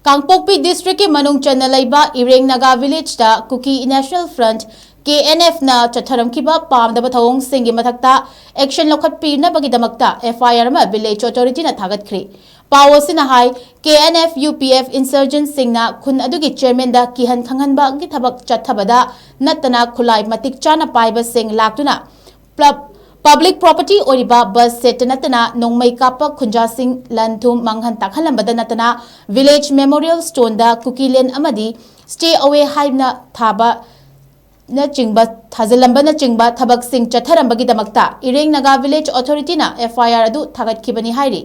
Kangpokpi district ki Manung Channa Leiba Ireng Naga village da Kuki National Front KNF na CHATTHARAMKHIBA PAMDABA THAWONG SINGGI MATHAKTA action LOUKHATPINABAGIDAMAK FIR ama village authority na THANGATKHRE Pawo sina hai KNF UPF insurgent singna khun adugi chairman da kihan khanghanba gi thabak chathabada natana khulai matik chana paiba sing laktuna Public property oriba bus set natana nongmai kapa khunja sing lanthum manghan takhalambada natana village memorial stone da Kuki len amadi stay away haibna thaba na chingba thazalamba na chingba thabak sing chatharambagi damakta Ireng Naga village authority na FIR adu thagatkibani hairi